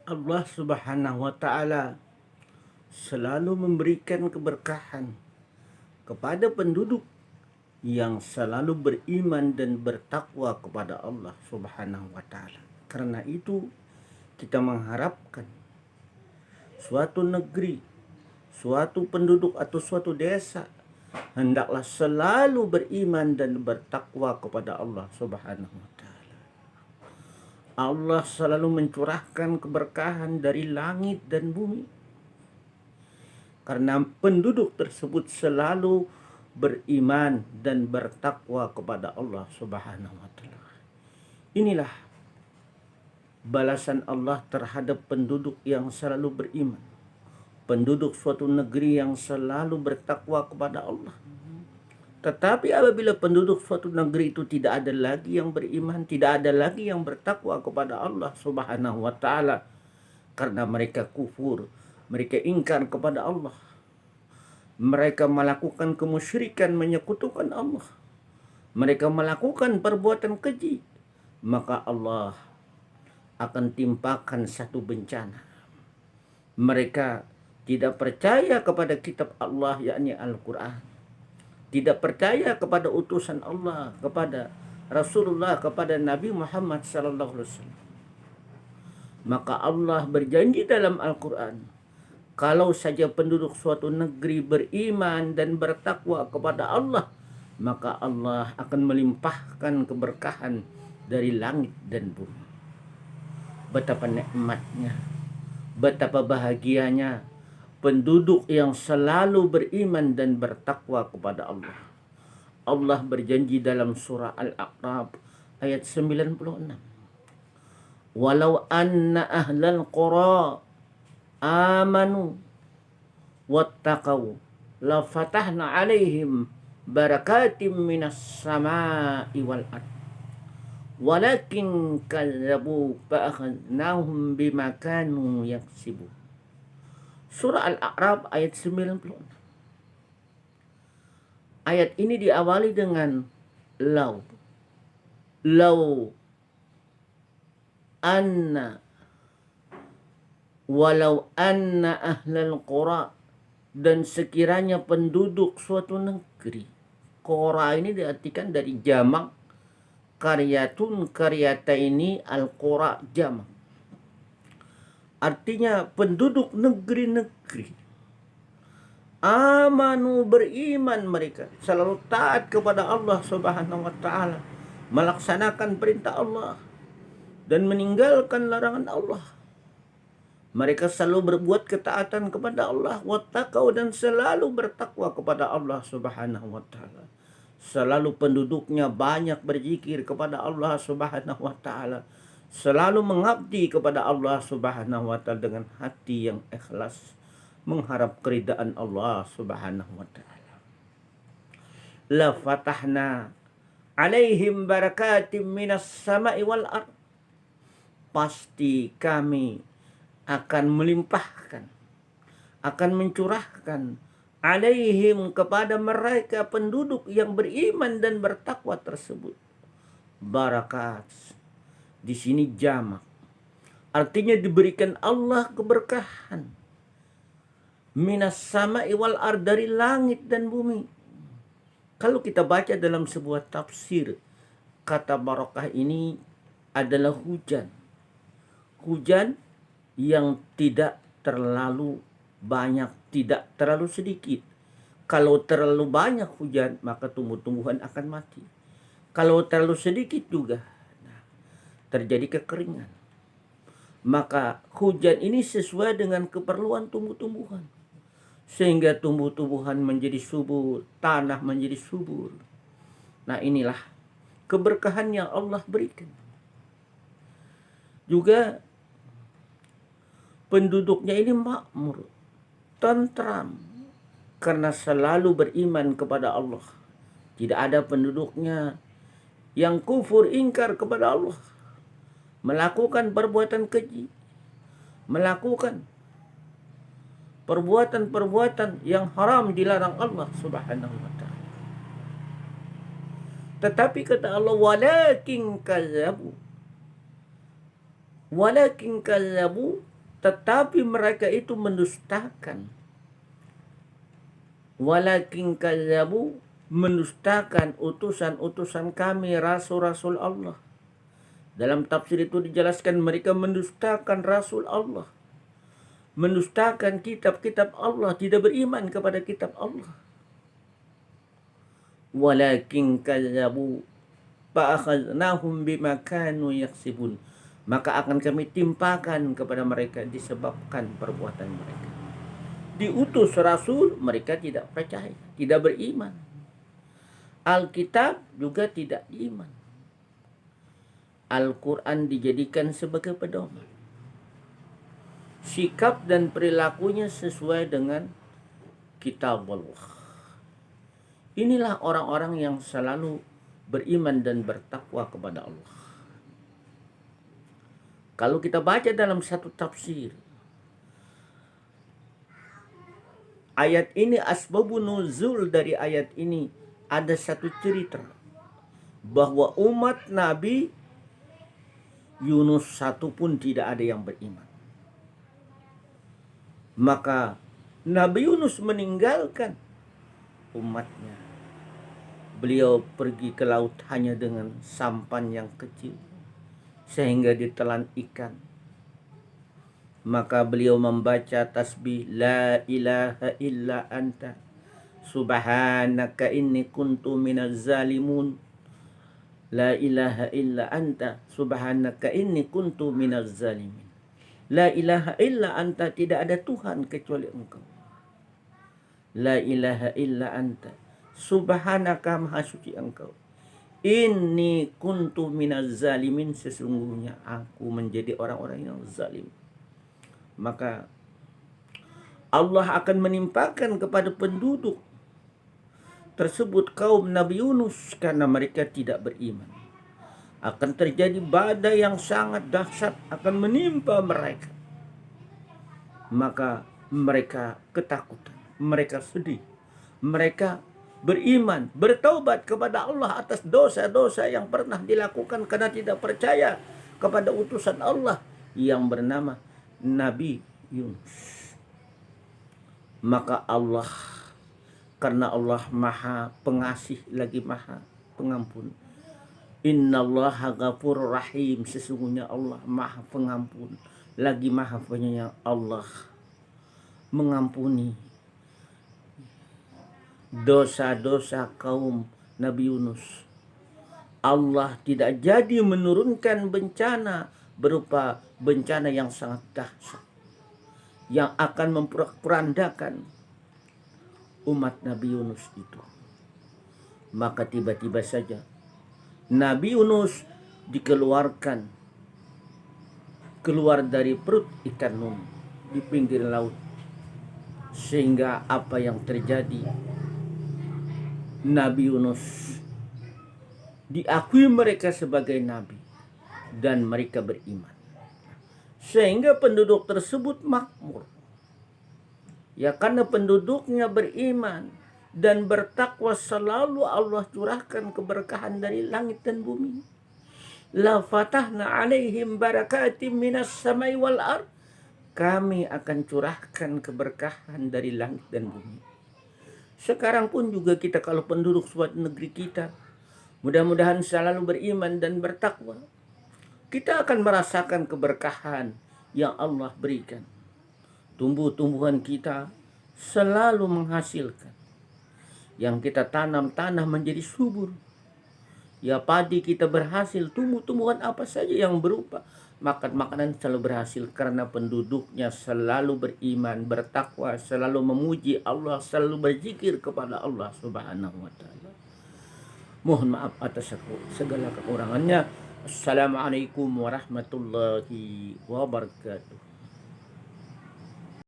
Allah Subhanahu wa Ta'ala selalu memberikan keberkahan kepada penduduk yang selalu beriman dan bertakwa kepada Allah Subhanahu wa Ta'ala. Karena itu, kita mengharapkan suatu negeri, suatu penduduk atau suatu desa hendaklah selalu beriman dan bertakwa kepada Allah Subhanahu wa Ta'ala. Allah selalu mencurahkan keberkahan dari langit dan bumi, karena penduduk tersebut selalu beriman dan bertakwa kepada Allah Subhanahu wa Ta'ala. Inilah balasan Allah terhadap penduduk yang selalu beriman, penduduk suatu negeri yang selalu bertakwa kepada Allah. Tetapi apabila penduduk suatu negeri itu tidak ada lagi yang beriman, tidak ada lagi yang bertakwa kepada Allah Subhanahu wa Ta'ala, karena mereka kufur, mereka ingkar kepada Allah, mereka melakukan kemusyrikan, menyekutukan Allah, mereka melakukan perbuatan keji, maka Allah akan timpakan satu bencana. Mereka tidak percaya kepada kitab Allah, yakni Al-Quran, tidak percaya kepada utusan Allah, kepada Rasulullah, kepada Nabi Muhammad sallallahu alaihi wasallam. Maka Allah berjanji dalam Al-Quran, kalau saja penduduk suatu negeri beriman dan bertakwa kepada Allah, maka Allah akan melimpahkan keberkahan dari langit dan bumi. Betapa nikmatnya, betapa bahagianya penduduk yang selalu beriman dan bertakwa kepada Allah. Allah berjanji dalam surah Al-A'raf ayat 96. Walau anna ahlal qura amanu wattaqau la fatahna alaihim barakatim minas sama'i wal ard walakin kadzabu fa akhadnahum bima kanu yaksibun. Surah Al-A'raf ayat 96. Ayat ini diawali dengan lau. Lau anna, walau anna ahlal qura, dan sekiranya penduduk suatu negeri. Qura ini diartikan dari jamak qaryatun, qaryata ini al-qura jamak. Artinya penduduk negeri-negeri. Amanu, beriman mereka, selalu taat kepada Allah Subhanahu wa Ta'ala, melaksanakan perintah Allah dan meninggalkan larangan Allah. Mereka selalu berbuat ketaatan kepada Allah, wattaqau, dan selalu bertakwa kepada Allah Subhanahu wa Ta'ala. Selalu penduduknya banyak berzikir kepada Allah Subhanahu wa Ta'ala, selalu mengabdi kepada Allah Subhanahu wa Ta'ala dengan hati yang ikhlas, mengharap keridaan Allah Subhanahu wa Ta'ala. La fatahna alaihim barakatim minas sama'i wal ard. Pasti kami akan melimpahkan, akan mencurahkan alaihim, kepada mereka penduduk yang beriman dan bertakwa tersebut, barakat. Di sini jamak, artinya diberikan Allah keberkahan, minas sama'i wal ard, dari langit dan bumi. Kalau kita baca dalam sebuah tafsir, kata barakah ini adalah hujan. Hujan yang tidak terlalu banyak, tidak terlalu sedikit. Kalau terlalu banyak hujan, maka tumbuh-tumbuhan akan mati. Kalau terlalu sedikit juga, terjadi kekeringan. Maka hujan ini sesuai dengan keperluan tumbuh-tumbuhan, sehingga tumbuh-tumbuhan menjadi subur, tanah menjadi subur. Nah, inilah keberkahan yang Allah berikan. Juga penduduknya ini makmur, tentram, karena selalu beriman kepada Allah. Tidak ada penduduknya yang kufur, ingkar kepada Allah, melakukan perbuatan keji, melakukan perbuatan-perbuatan yang haram dilarang Allah Subhanahu wa Ta'ala. Tetapi kata Allah, walakin kazzabu, tetapi mereka itu mendustakan. Walakin kadzabu, mendustakan utusan-utusan kami, rasul-rasul Allah. Dalam tafsir itu dijelaskan mereka mendustakan rasul Allah, mendustakan kitab-kitab Allah, tidak beriman kepada kitab Allah. Walakin kadzabu fa'akhadnahum bima kanu yaksibun, maka akan kami timpakan kepada mereka disebabkan perbuatan mereka. Diutus rasul, mereka tidak percaya, tidak beriman. Alkitab juga tidak iman. Al-Quran dijadikan sebagai pedoman. Sikap dan perilakunya sesuai dengan kitab Allah. Inilah orang-orang yang selalu beriman dan bertakwa kepada Allah. Kalau kita baca dalam satu tafsir, ayat ini, asbabun nuzul dari ayat ini, ada satu cerita bahwa umat Nabi Yunus satu pun tidak ada yang beriman. Maka Nabi Yunus meninggalkan umatnya. Beliau pergi ke laut hanya dengan sampan yang kecil sehingga ditelan ikan. Maka beliau membaca tasbih, la ilaha illa anta subhanaka inni kuntu minaz zalimun. La ilaha illa anta subhanaka inni kuntu minaz zalimin. La ilaha illa anta, tidak ada Tuhan kecuali Engkau. La ilaha illa anta subhanaka, maha suci Engkau. Inni kuntu minaz zalimin, sesungguhnya aku menjadi orang-orang yang zalim. Maka Allah akan menimpakan kepada penduduk tersebut kaum Nabi Yunus karena mereka tidak beriman. Akan terjadi badai yang sangat dahsyat akan menimpa mereka. Maka mereka ketakutan, mereka sedih, mereka beriman, bertaubat kepada Allah atas dosa-dosa yang pernah dilakukan karena tidak percaya kepada utusan Allah yang bernama Nabi Yunus. Maka Allah, karena Allah maha pengasih lagi maha pengampun. Innallaha ghafurur rahim, sesungguhnya Allah maha pengampun lagi maha penyayang. Allah mengampuni dosa-dosa kaum Nabi Yunus. Allah tidak jadi menurunkan bencana berupa bencana yang sangat dahsyat yang akan memporak-porandakan umat Nabi Yunus itu. Maka tiba-tiba saja Nabi Yunus dikeluarkan keluar dari perut ikan nun di pinggir laut. Sehingga apa yang terjadi, Nabi Yunus diakui mereka sebagai nabi dan mereka beriman. Sehingga penduduk tersebut makmur. Ya, karena penduduknya beriman dan bertakwa, selalu Allah curahkan keberkahan dari langit dan bumi. La fatahna alaihim barakatim minas samai wal ard. Kami akan curahkan keberkahan dari langit dan bumi. Sekarang pun juga kita kalau penduduk suatu negeri kita, mudah-mudahan selalu beriman dan bertakwa, kita akan merasakan keberkahan yang Allah berikan. Tumbuh-tumbuhan kita selalu menghasilkan. Yang kita tanam, tanah menjadi subur. Ya, padi kita berhasil, tumbuh-tumbuhan apa saja yang berupa makanan selalu berhasil karena penduduknya selalu beriman, bertakwa, selalu memuji Allah, selalu berzikir kepada Allah Subhanahu wa taala. Mohon maaf atas segala kekurangannya. Assalamualaikum warahmatullahi wabarakatuh.